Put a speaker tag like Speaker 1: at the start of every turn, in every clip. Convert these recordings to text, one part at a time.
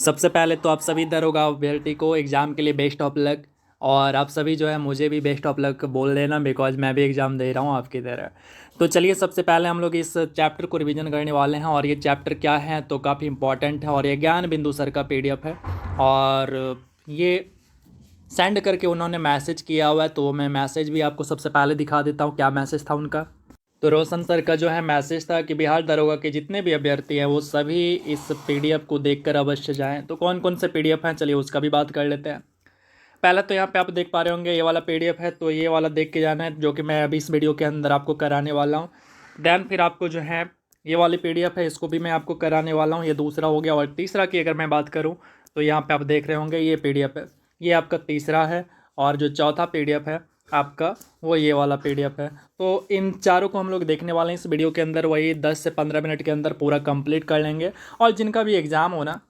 Speaker 1: सबसे पहले तो आप सभी दरोगा अभ्यर्थी को एग्ज़ाम के लिए बेस्ट ऑफ लक। और आप सभी जो है मुझे भी बेस्ट ऑफ लक बोल देना, बिकॉज मैं भी एग्ज़ाम दे रहा हूँ आपकी तरह। तो चलिए, सबसे पहले हम लोग इस चैप्टर को रिवीजन करने वाले हैं। और ये चैप्टर क्या है तो काफ़ी इंपॉर्टेंट है, और ये ज्ञान बिंदु सर का पीडीएफ है। और ये सेंड करके उन्होंने मैसेज किया हुआ है, तो मैं मैसेज भी आपको सबसे पहले दिखा देता हूँ क्या मैसेज था उनका। तो रोशन सर का जो है मैसेज था कि बिहार दरोगा के जितने भी अभ्यर्थी हैं वो सभी इस पीडीएफ को देखकर अवश्य जाएं। तो कौन कौन से पीडीएफ हैं, चलिए उसका भी बात कर लेते हैं। पहला तो यहाँ पे आप देख पा रहे होंगे ये वाला पीडीएफ है, तो ये वाला देख के जाना है, जो कि मैं अभी इस वीडियो के अंदर आपको कराने वाला हूँ। देन फिर आपको जो है ये वाली पीडीएफ है, इसको भी मैं आपको कराने वाला हूँ। ये दूसरा हो गया। और तीसरा की अगर मैं बात करूँ तो यहाँ पे आप देख रहे होंगे ये पीडीएफ है, ये आपका तीसरा है। और जो चौथा पीडीएफ है आपका वो ये वाला पीडीएफ है। तो इन चारों को हम लोग देखने वाले हैं इस वीडियो के अंदर, वही 10 से 15 मिनट के अंदर पूरा कंप्लीट कर लेंगे। और जिनका भी एग्ज़ाम होना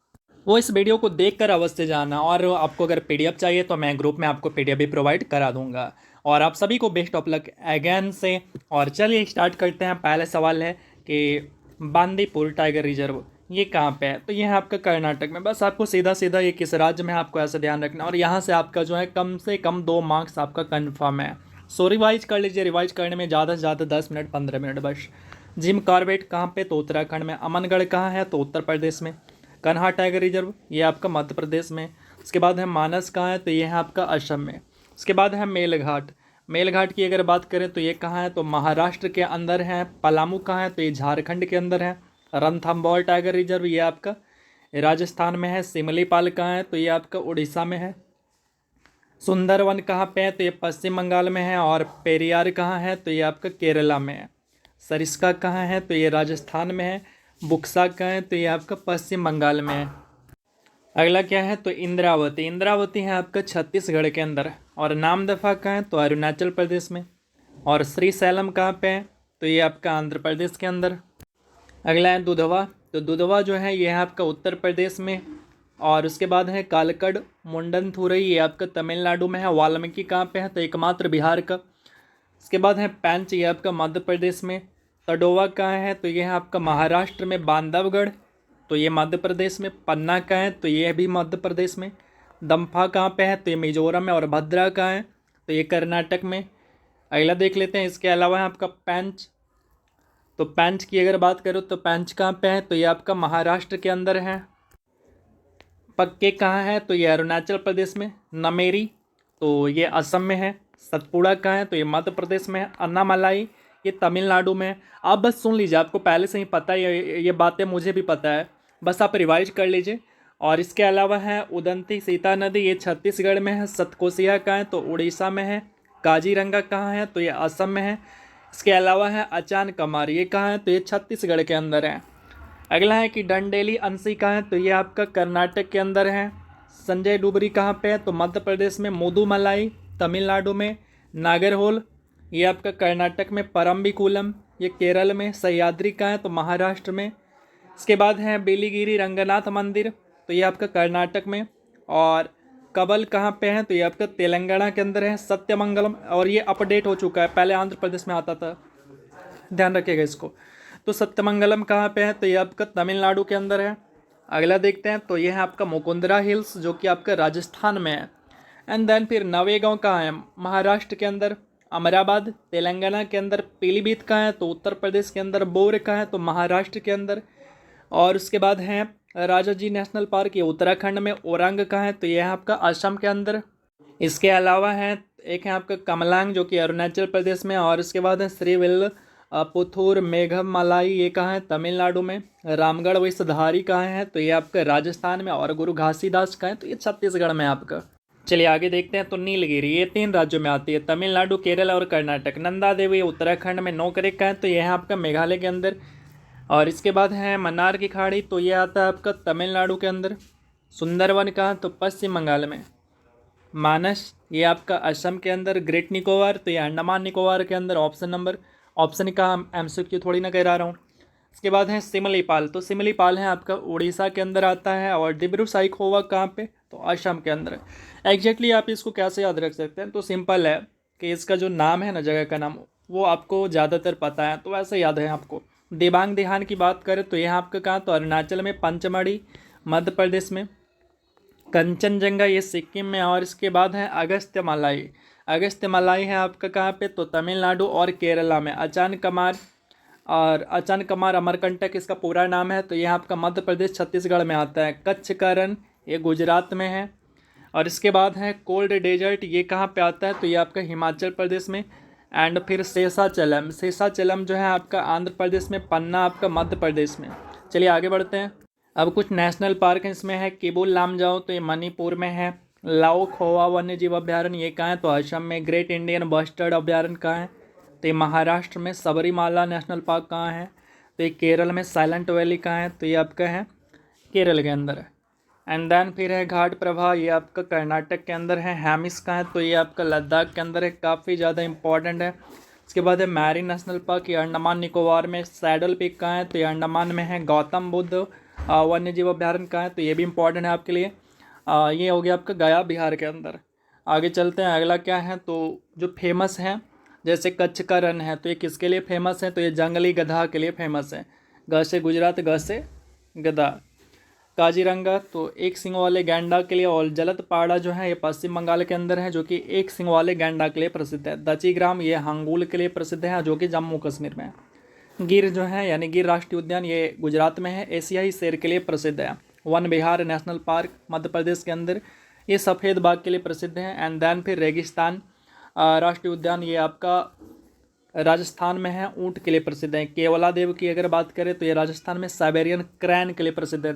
Speaker 1: वो इस वीडियो को देखकर अवश्य जाना। और आपको अगर पीडीएफ चाहिए तो मैं ग्रुप में आपको पीडीएफ भी प्रोवाइड करा दूंगा। और आप सभी को बेस्ट ऑफ लक अगेन से। और चलिए स्टार्ट करते हैं। पहले सवाल है कि बांदीपुर टाइगर रिजर्व ये कहाँ पे है, तो ये है आपका कर्नाटक में। बस आपको सीधा सीधा ये किस राज्य में है आपको ऐसे ध्यान रखना। और यहाँ से आपका जो है कम से कम 2 मार्क्स आपका कन्फर्म है। सो रिवाइज कर लीजिए, रिवाइज करने में ज़्यादा से ज़्यादा 10 मिनट 15 मिनट बस। जिम कॉर्बेट कहाँ पे, तो उत्तराखंड में। अमनगढ़ कहाँ है, तो उत्तर प्रदेश में। कन्हा टाइगर रिजर्व ये आपका मध्य प्रदेश में। उसके बाद है मानस कहाँ है, तो ये है आपका असम में। उसके बाद है मेलघाट। मेलघाट की अगर बात करें तो ये कहाँ है, तो महाराष्ट्र के अंदर है। पलामू कहाँ है, तो ये झारखंड के अंदर है। रणथंबोर टाइगर रिजर्व ये आपका राजस्थान में है। सिमलीपाल कहाँ है, तो ये आपका उड़ीसा में है। सुंदरवन कहाँ पे है, तो ये पश्चिम बंगाल में है। और पेरियार कहाँ है, तो ये आपका केरला में है। सरिस्का कहाँ है, तो ये राजस्थान में है। बुक्सा कहाँ है, तो ये आपका पश्चिम बंगाल में है। अगला क्या है, तो इंद्रावती। इंद्रावती है आपका छत्तीसगढ़ के अंदर। और नामदफा कहाँ है, तो अरुणाचल प्रदेश में। और श्रीशैलम कहाँ पे है, तो ये आपका आंध्र प्रदेश के अंदर। अगला है दुधवा। तो दुधवा जो है ये है आपका उत्तर प्रदेश में। और उसके बाद है कालकड़ मुंडनथुरई ये आपका तमिलनाडु में है। वाल्मीकि कहाँ पे है, तो एकमात्र बिहार का। उसके बाद है पैंच ये आपका मध्य प्रदेश में। तडोवा कहाँ है, तो ये है आपका महाराष्ट्र में। बांधवगढ़ तो ये मध्य प्रदेश में। पन्ना कहाँ है, तो ये भी मध्य प्रदेश में। दम्फा कहाँ पे है, तो ये मिजोरम में। और भद्रा कहाँ है, तो ये कर्नाटक में। अगला देख लेते हैं। इसके अलावा है आपका पैंच। तो पैंच की अगर बात करो तो पैंच कहाँ पे है, तो ये आपका महाराष्ट्र के अंदर है। पक्के कहाँ है, तो ये अरुणाचल प्रदेश में। नमेरी तो ये असम में है। सतपुड़ा कहाँ है, तो ये मध्य प्रदेश में है। अन्नामलाई ये तमिलनाडु में है। आप बस सुन लीजिए, आपको पहले से ही पता है, ये बातें मुझे भी पता है, बस आप रिवाइज कर लीजिए। और इसके अलावा है उदंती सीता नदी ये छत्तीसगढ़ में है। सतकोसिया कहाँ है, तो उड़ीसा में है। काजीरंगा कहाँ है, तो ये असम में है। इसके अलावा है अचान कमार ये कहाँ है, तो ये छत्तीसगढ़ के अंदर है। अगला है कि डंडेली अंसी कहाँ है, तो ये आपका कर्नाटक के अंदर है। संजय डुबरी कहाँ पे है, तो मध्य प्रदेश में। मुदुमलाई तमिलनाडु में। नागरहोल ये आपका कर्नाटक में। परम्बिकुलम ये केरल में। सह्याद्री कहाँ है, तो महाराष्ट्र में। इसके बाद है बेलीगिरी रंगनाथ मंदिर तो ये आपका कर्नाटक में। और कबल कहाँ पे है, तो ये आपका तेलंगाना के अंदर है। सत्यमंगलम और ये अपडेट हो चुका है, पहले आंध्र प्रदेश में आता था, ध्यान रखिएगा इसको। तो सत्यमंगलम कहाँ पे है, तो ये आपका तमिलनाडु के अंदर है। अगला देखते हैं, तो ये है आपका मुकुंदरा हिल्स जो कि आपका राजस्थान में है। एंड देन फिर नवेगांव कहाँ है, महाराष्ट्र के अंदर। अमराबाद तेलंगाना के अंदर। पीलीभीत कहाँ है, तो उत्तर प्रदेश के अंदर। बोर कहाँ है, तो महाराष्ट्र के अंदर। और उसके बाद है राजाजी नेशनल पार्क ये उत्तराखंड में। ओरंग कहाँ है, तो ये है आपका असम के अंदर। इसके अलावा है एक है आपका कमलांग जो कि अरुणाचल प्रदेश में। और उसके बाद है श्रीविल्ल पुथुर मेघमलाई ये कहाँ है, तमिलनाडु में। रामगढ़ वैसधारी कहाँ है, तो ये आपका राजस्थान में। और गुरु घासीदास कहाँ है, तो ये छत्तीसगढ़ में आपका। चलिए आगे देखते हैं। तो नीलगिरी ये 3 राज्यों में आती है, तमिलनाडु केरल और कर्नाटक। नंदा देवी उत्तराखंड में। नोकरेक कहाँ है, तो यह है आपका मेघालय के अंदर। और इसके बाद है मन्नार की खाड़ी तो ये आता है आपका तमिलनाडु के अंदर। सुंदरवन कहाँ, तो पश्चिम बंगाल में। मानस ये आपका असम के अंदर। ग्रेट निकोबार तो ये अंडमान निकोबार के अंदर। ऑप्शन का एमसीक्यू थोड़ी ना करा रहा हूँ। इसके बाद है सिमलीपाल तो सिमलीपाल है आपका उड़ीसा के अंदर आता है। और डिब्रू साइखोवा कहाँ पे, तो असम के अंदर। एग्जैक्टली आप इसको कैसे याद रख सकते हैं, तो सिंपल है कि इसका जो नाम है ना, जगह का नाम, वो आपको ज़्यादातर पता है तो वैसे याद है आपको। देबांग देहान की बात करें तो यहाँ आपका कहाँ, तो अरुणाचल में। पंचमढ़ी मध्य प्रदेश में। कंचनजंगा ये सिक्किम में, और इसके बाद है अगस्त्यमालाई। अगस्त्यमालाई है आपका कहाँ पे, तो तमिलनाडु और केरला में। अचानकमार, और अचानकमार अमरकंटक इसका पूरा नाम है, तो ये आपका मध्य प्रदेश छत्तीसगढ़ में आता है। कच्छ का रण ये गुजरात में है। और इसके बाद है कोल्ड डेजर्ट, ये कहाँ पे आता है, तो ये आपका हिमाचल प्रदेश में। एंड फिर शेषाचलम, शेषाचलम जो है आपका आंध्र प्रदेश में। पन्ना आपका मध्य प्रदेश में। चलिए आगे बढ़ते हैं। अब कुछ नेशनल पार्क हैं, इसमें है किबुल लामजाओ, तो ये मणिपुर में है। लाओ खोवा वन्य जीव अभ्यारण्य ये कहाँ है, तो असम में। ग्रेट इंडियन बस्टर्ड अभ्यारण्य कहाँ है, तो ये महाराष्ट्र में। सबरीमाला नेशनल पार्क कहाँ है, तो ये केरल में। साइलेंट वैली कहाँ है, तो ये आपका है केरल के अंदर है। एंड देन फिर है घाट प्रभा, ये आपका कर्नाटक के अंदर है। हैमिस कहाँ है, तो ये आपका लद्दाख के अंदर है, काफ़ी ज़्यादा इंपॉर्टेंट है। इसके बाद है मैरी नेशनल पार्क, ये अंडमान निकोबार में। सैडल पीक कहाँ है, तो ये अंडमान में है। गौतम बुद्ध वन्य जीव अभ्यारण्य कहाँ है, तो ये भी इंपॉर्टेंट है आपके लिए। ये हो गया आपका गया बिहार के अंदर। आगे चलते हैं, अगला क्या है, तो जो फेमस है जैसे कच्छ का रण है, तो ये किसके लिए फेमस है, तो ये जंगली गधा के लिए फेमस है। ग से गुजरात, ग से गधा। काजीरंगा तो एक सिंग वाले गैंडा के लिए। और जलतपाड़ा जो है ये पश्चिम बंगाल के अंदर है, जो कि एक सिंग वाले गैंडा के लिए प्रसिद्ध है। दचीग्राम ये हांगुल के लिए प्रसिद्ध है, जो कि जम्मू कश्मीर में है। गिर जो है यानी गिर राष्ट्रीय उद्यान ये गुजरात में है, एशियाई शेर के लिए प्रसिद्ध है। वन विहार नेशनल पार्क मध्य प्रदेश के अंदर, ये सफ़ेद बाघ के लिए प्रसिद्ध है। एंड देन फिर रेगिस्तान राष्ट्रीय उद्यान ये आपका राजस्थान में है, ऊँट के लिए प्रसिद्ध है। केवला देव की अगर बात करें तो ये राजस्थान में साइबेरियन क्रैन के लिए प्रसिद्ध है।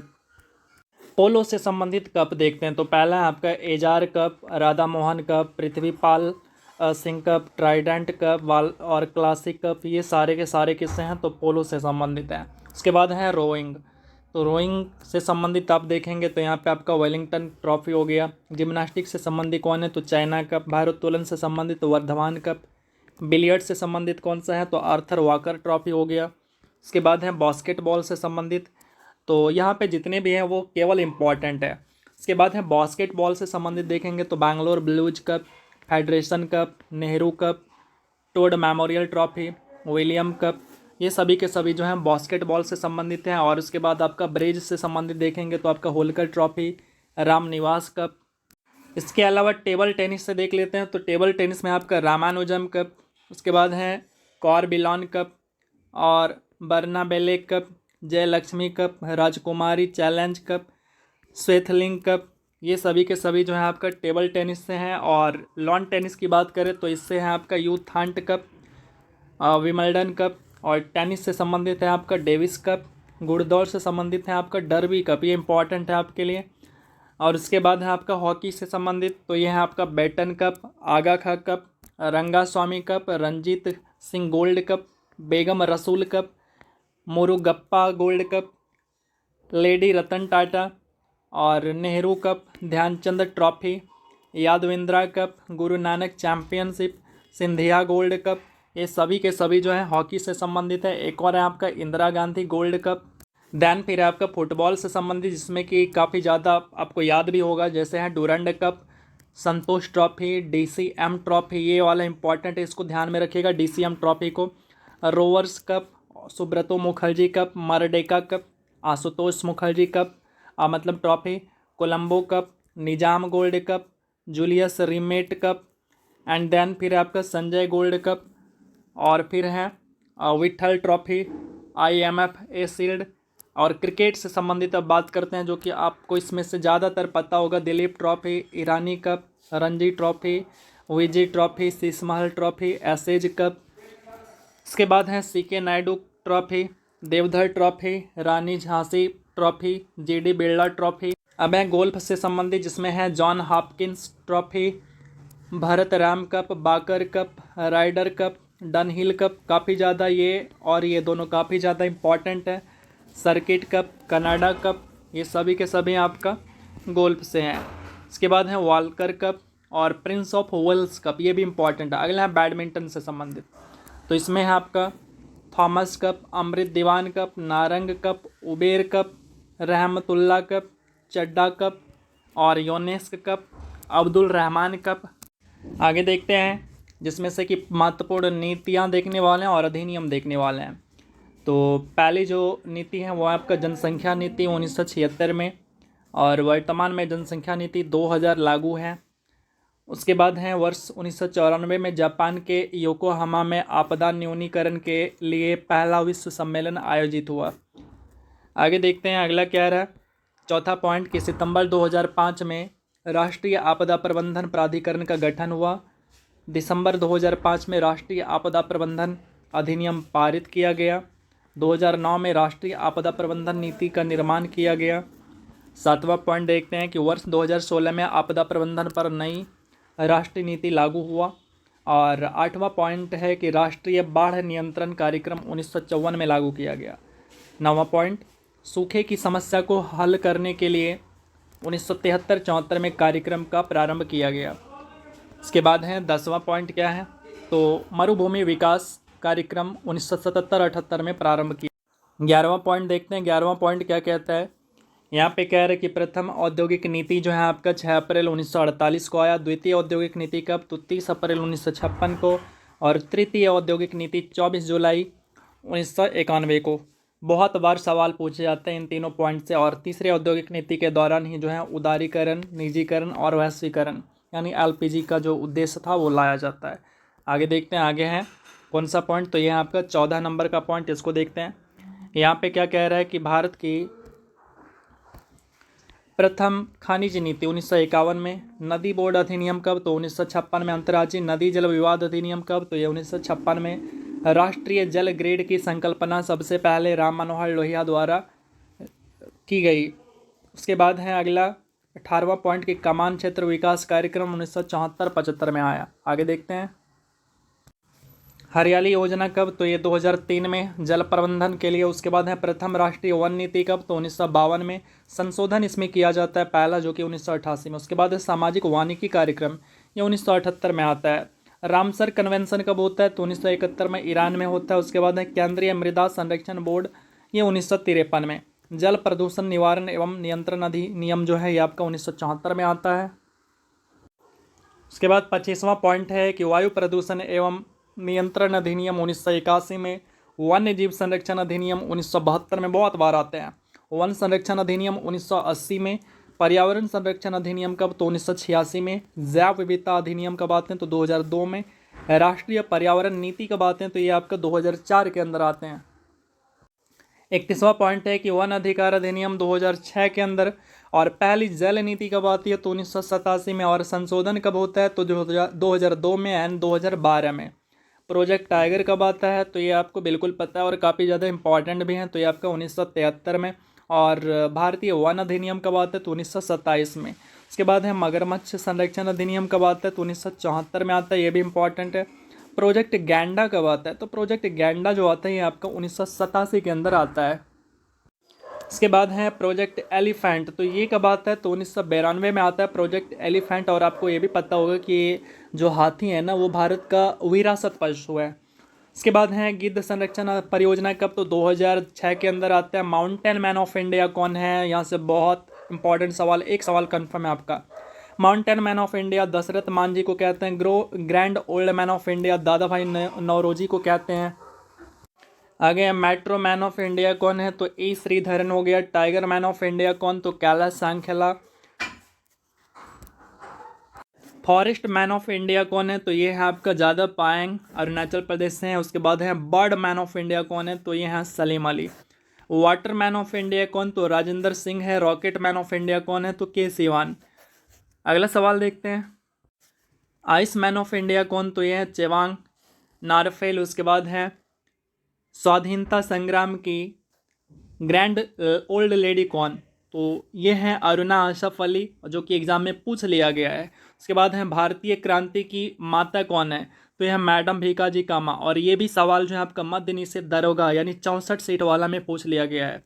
Speaker 1: पोलो से संबंधित कप देखते हैं, तो पहला है आपका Ezra cup, Radha Mohan cup, Prithvipal Singh cup, Trident cup, Wall और क्लासिक कप, ये सारे के सारे किस्से हैं तो पोलो से संबंधित हैं। उसके बाद है रोइंग, तो रोइंग से संबंधित आप देखेंगे तो यहाँ पे आपका वेलिंगटन ट्रॉफी हो गया। जिम्नास्टिक से संबंधित कौन है, तो चाइना कप। भारोत्तोलन से संबंधित वर्धमान कप। बिलियर्ड से संबंधित कौन सा है, तो आर्थर वॉकर ट्रॉफी हो गया। उसके बाद है बास्केटबॉल से संबंधित, तो यहाँ पे जितने भी हैं वो केवल इम्पॉर्टेंट है। इसके बाद है बास्केटबॉल से संबंधित देखेंगे तो Bangalore blues cup, federation cup, Nehru cup, Todd memorial trophy, William cup, ये सभी के सभी जो हैं बास्केटबॉल से संबंधित हैं। और उसके बाद आपका ब्रिज से संबंधित देखेंगे तो आपका होलकर ट्रॉफी, रामनिवास कप। इसके अलावा टेबल टेनिस से देख लेते हैं, तो टेबल टेनिस में आपका रामानुजम कप, उसके बाद है कॉर्बिलॉन कप और बर्नाबेले कप, जयलक्ष्मी कप, राजकुमारी चैलेंज कप, स्वेथलिंग कप, ये सभी के सभी जो है आपका टेबल टेनिस से हैं। और लॉन टेनिस की बात करें तो इससे है आपका यूथांट कप, विमल्डन कप। और टेनिस से संबंधित है आपका डेविस कप। घुड़दौड़ से संबंधित है आपका डर्बी कप, ये इंपॉर्टेंट है आपके लिए। और उसके बाद है आपका हॉकी से संबंधित, तो ये है आपका baton cup, Aga Khan cup, Rangaswamy cup, Ranjit Singh gold cup, Begum Rasul cup, Murugappa gold cup, lady Ratan Tata और Nehru cup, Dhyanchand trophy, Yadavindra cup, Guru Nanak championship, Scindia gold cup, ये सभी के सभी जो है हॉकी से संबंधित है। एक और है आपका Indira Gandhi gold cup. Then फिर आपका फुटबॉल से संबंधित, जिसमें कि काफ़ी ज़्यादा आपको याद भी होगा, जैसे है Durand cup, Santosh trophy, DCM trophy, ये वाला इंपॉर्टेंट है, इसको ध्यान में रखिएगा डीसीएम ट्रॉफी को। Rovers cup, Subroto Mukherjee cup, Merdeka cup, Ashutosh Mukherjee cup मतलब trophy, Colombo cup, Nizam gold cup, Jules Rimet cup. And then फिर आपका संजय गोल्ड कप। और फिर है Vithal trophy, IMF A shield. और क्रिकेट से संबंधित अब बात करते हैं, जो कि आपको इसमें से ज़्यादातर पता होगा, Duleep trophy, Irani cup, Ranji trophy, Vijay trophy, Sheeshmahal trophy, Ashes cup. इसके बाद है CK Naidu trophy, Deodhar trophy, Rani Jhansi trophy, GD Birla trophy. अब है गोल्फ से संबंधित, जिसमें है John Hopkins trophy, Bharat Ram cup, Baker cup, Ryder cup, Dunhill cup, काफ़ी ज़्यादा ये और ये दोनों काफ़ी ज़्यादा इंपॉर्टेंट है। सर्किट कप, कनाडा कप, ये सभी के सभी आपका गोल्फ से हैं। इसके बाद है वालकर कप और प्रिंस ऑफ वेल्स कप, ये भी इंपॉर्टेंट है। अगला है बैडमिंटन से संबंधित, तो इसमें है आपका Thomas cup, Amrit Diwan cup, Narang cup, Uber cup, Rahmatullah cup, Chadha cup और UNESCO cup, Abdul Rahman cup. आगे देखते हैं, जिसमें से कि महत्वपूर्ण नीतियाँ देखने वाले हैं और अधिनियम देखने वाले हैं। तो पहली जो नीति है वो आपका जनसंख्या नीति 1976 में। और वर्तमान में जनसंख्या नीति 2000 लागू है। उसके बाद है वर्ष 1994 में जापान के योकोहामा में आपदा न्यूनीकरण के लिए पहला विश्व सम्मेलन आयोजित हुआ। आगे देखते हैं अगला क्या रहा। चौथा पॉइंट कि सितंबर 2005 में राष्ट्रीय आपदा प्रबंधन प्राधिकरण का गठन हुआ। दिसंबर 2005 में राष्ट्रीय आपदा प्रबंधन अधिनियम पारित किया गया। 2009 में राष्ट्रीय आपदा प्रबंधन नीति का निर्माण किया गया। सातवां पॉइंट देखते हैं कि वर्ष 2016 में आपदा प्रबंधन पर नई राष्ट्रीय नीति लागू हुआ। और आठवां पॉइंट है कि राष्ट्रीय बाढ़ नियंत्रण कार्यक्रम 1954 में लागू किया गया। नौवां पॉइंट, सूखे की समस्या को हल करने के लिए 1973-74 में कार्यक्रम का प्रारंभ किया गया। इसके बाद है 10वां पॉइंट क्या है, तो मरुभूमि विकास कार्यक्रम 1977-78 में प्रारंभ किया। 11वां पॉइंट देखते हैं। 11वां पॉइंट क्या कहता है, यहाँ पे कह रहे हैं कि प्रथम औद्योगिक नीति जो है आपका 6 अप्रैल 1948 को आया। द्वितीय औद्योगिक नीति कब, तो 30 अप्रैल 1956 को। और तृतीय औद्योगिक नीति 24 जुलाई 1991 को। बहुत बार सवाल पूछे जाते हैं इन तीनों पॉइंट से। और तीसरे औद्योगिक नीति के दौरान ही जो है उदारीकरण, निजीकरण और वैश्वीकरण यानी एलपीजी का जो उद्देश्य था वो लाया जाता है। आगे देखते हैं, आगे है कौन सा पॉइंट, तो ये आपका 14 नंबर का पॉइंट, इसको देखते हैं। यहाँ पे क्या कह रहा है कि भारत की प्रथम खनिज नीति 1951 में। नदी बोर्ड अधिनियम कब, तो 1956 में। अंतर्राज्यीय नदी जल विवाद अधिनियम कब, तो ये 1956 में। राष्ट्रीय जल ग्रेड की संकल्पना सबसे पहले राम मनोहर लोहिया द्वारा की गई। उसके बाद है अगला 18वां पॉइंट कि कमान क्षेत्र विकास कार्यक्रम 1974-75 में आया। आगे देखते हैं, हरियाली योजना कब, तो ये 2003 में जल प्रबंधन के लिए। उसके बाद है प्रथम राष्ट्रीय वन नीति कब, तो 1952 में। संशोधन इसमें किया जाता है पहला, जो कि 1988 में। उसके बाद है सामाजिक वानिकी कार्यक्रम, ये 1978 में आता है। रामसर कन्वेंशन कब होता है, तो 1971 में ईरान में होता है। उसके बाद है केंद्रीय मृदा संरक्षण बोर्ड, ये 1953 में। जल प्रदूषण निवारण एवं नियंत्रण अधिनियम जो है ये आपका 1974 में आता है। उसके बाद 25वां पॉइंट है कि वायु प्रदूषण एवं नियंत्रण अधिनियम 1981 में। वन्य जीव संरक्षण अधिनियम 1972 में, बहुत बार आते हैं। वन संरक्षण अधिनियम 1980 में। पर्यावरण संरक्षण अधिनियम कब, तो 1986 में। जैव विविधता अधिनियम कब आते हैं, तो 2002 में। राष्ट्रीय पर्यावरण नीति कब आते हैं, तो ये आपका 2004 के अंदर आते हैं। 31वां पॉइंट है कि वन अधिकार अधिनियम 2006 के अंदर। और पहली जल नीति कब आती है, तो 1987 में। और संशोधन कब होता है, तो 2002 में एंड 2012 में। प्रोजेक्ट टाइगर कब आता है, तो ये आपको बिल्कुल पता है और काफ़ी ज़्यादा इंपॉर्टेंट भी है, तो ये आपका 1973 में। और भारतीय वन अधिनियम कब आता है, तो 1927 में। उसके बाद है मगरमच्छ संरक्षण अधिनियम कब आता है, तो 1974 में आता है, ये भी इंपॉर्टेंट है। प्रोजेक्ट गैंडा कब आता है, तो प्रोजेक्ट गैंडा जो आता है ये आपका 1987 के अंदर आता है। इसके बाद है प्रोजेक्ट एलिफेंट, तो ये कब आता है, तो 1992 में आता है प्रोजेक्ट एलिफेंट। और आपको ये भी पता होगा कि जो हाथी है ना वो भारत का विरासत पशु है। इसके बाद है गिद्ध संरक्षण परियोजना कब, तो 2006 के अंदर आता है। माउंटेन मैन ऑफ इंडिया कौन है, यहाँ से बहुत इंपॉर्टेंट सवाल, एक सवाल कन्फर्म है आपका। Mountain man of India Dashrath Manjhi को कहते हैं। Grand old man of India Dadabhai Naoroji को कहते हैं। आगे मेट्रो मैन ऑफ इंडिया कौन है, तो ए श्रीधरन हो गया। टाइगर मैन ऑफ इंडिया कौन, तो Kailash Sankhala. Forest man of India कौन है, तो ये है आपका जादव पायंग, अरुणाचल प्रदेश से है। उसके बाद है बर्ड मैन ऑफ इंडिया कौन है, तो ये है Salim Ali. Water man of India कौन, तो राजेंद्र सिंह है। रॉकेट मैन ऑफ इंडिया कौन है, तो के सिवान। अगला सवाल देखते हैं, आइस मैन ऑफ इंडिया कौन, तो ये है चेवांग नारफेल। उसके बाद है स्वाधीनता संग्राम की ग्रैंड ओल्ड लेडी कौन, तो ये है अरुणा आशफ अली, जो कि एग्जाम में पूछ लिया गया है। उसके बाद है भारतीय क्रांति की माता कौन है, तो यह मैडम भीकाजी कामा। और ये भी सवाल जो है आपका मध्य निषेध दरोगा यानी 64 सीट वाला में पूछ लिया गया है।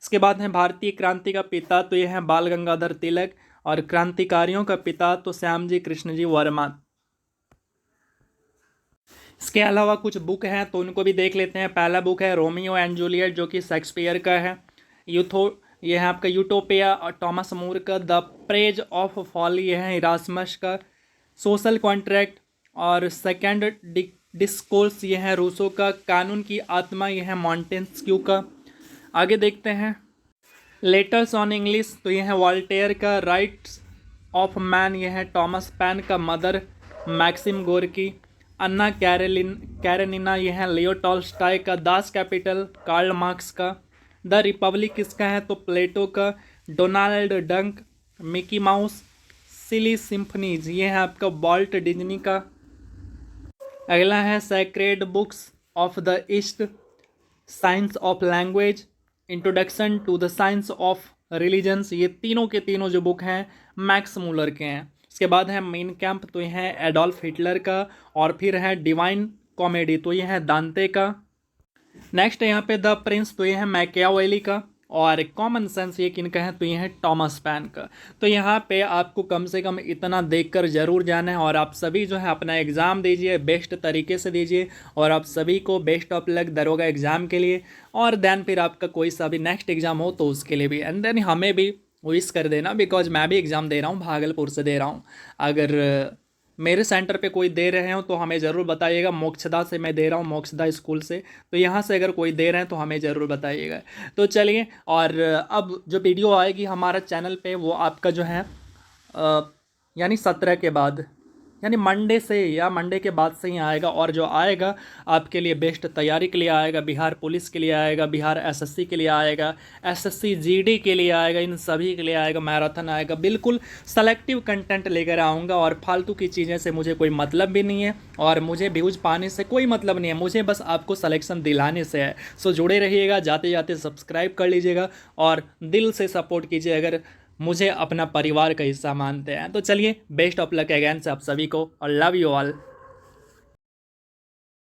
Speaker 1: इसके बाद है भारतीय क्रांति का पिता, तो यह है बाल गंगाधर तिलक। और क्रांतिकारियों का पिता तो श्यामजी कृष्ण जी वर्मा। इसके अलावा कुछ बुक हैं तो उनको भी देख लेते हैं। पहला बुक है रोमियो एंड जूलियट, जो कि शेक्सपियर का है। ये है आपका यूटोपिया और टॉमस मूर का। द प्रेज ऑफ फॉली, ये है इरास्मस का। सोशल कॉन्ट्रैक्ट और सेकेंड डिस्कोर्स, ये है रूसो का। कानून की आत्मा, ये है मॉन्टेस्क्यू का। आगे देखते हैं, लेटर्स ऑन इंग्लिश तो ये है वॉल्टेयर का, राइट्स ऑफ मैन ये है टॉमस पैन का, मदर मैक्सिम गोर्की, अन्ना कैरेनिना ये है लियो टॉल्स्टॉय का, दास कैपिटल कार्ल मार्क्स का, द रिपब्लिक किसका है तो प्लेटो का, डोनाल्ड डंक, मिकी माउस, सिली सिम्फनीज ये है आपका वॉल्ट डिज्नी का। अगला है sacred books of the east, science of language, introduction to the science of religions, ये तीनों के तीनों जो बुक हैं मैक्स मूलर के हैं। इसके बाद है मेन कैंप तो ये है एडोल्फ हिटलर का, और फिर है डिवाइन कॉमेडी तो ये है दांते का। नेक्स्ट यहाँ पे द प्रिंस तो ये है मैकियावेली का, और कॉमन सेंस ये किनका है तो ये है टॉमस पैन का। तो यहाँ पे आपको कम से कम इतना देखकर ज़रूर जाना है, और आप सभी जो है अपना एग्ज़ाम दीजिए, बेस्ट तरीके से दीजिए, और आप सभी को बेस्ट ऑफ लक दरोगा एग्ज़ाम के लिए। और देन फिर आपका कोई सा भी नेक्स्ट एग्ज़ाम हो तो उसके लिए भी, एंड देन हमें भी विश कर देना, बिकॉज मैं भी एग्ज़ाम दे रहा हूँ, भागलपुर से दे रहा हूँ। अगर मेरे सेंटर पे कोई दे रहे हो तो हमें ज़रूर बताइएगा। मोक्षदा से मैं दे रहा हूँ, मोक्षदा स्कूल से, तो यहाँ से अगर कोई दे रहे हैं तो हमें ज़रूर बताइएगा। तो चलिए, और अब जो वीडियो आएगी हमारा चैनल पे वो आपका जो है यानी 17 के बाद, यानी मंडे से या मंडे के बाद से ही आएगा, और जो आएगा आपके लिए बेस्ट तैयारी के लिए आएगा, बिहार पुलिस के लिए आएगा, बिहार एसएससी के लिए आएगा, एसएससी जीडी के लिए आएगा, इन सभी के लिए आएगा, मैराथन आएगा। बिल्कुल सेलेक्टिव कंटेंट लेकर आऊँगा, और फालतू की चीज़ें से मुझे कोई मतलब भी नहीं है, और मुझे व्यूज़ पाने से कोई मतलब नहीं है, मुझे बस आपको सलेक्शन दिलाने से है। सो जुड़े रहिएगा, जाते जाते सब्सक्राइब कर लीजिएगा, और दिल से सपोर्ट कीजिए अगर मुझे अपना परिवार का हिस्सा मानते हैं। तो चलिए, बेस्ट ऑफ लक अगेन से आप सभी को, और लव यू ऑल।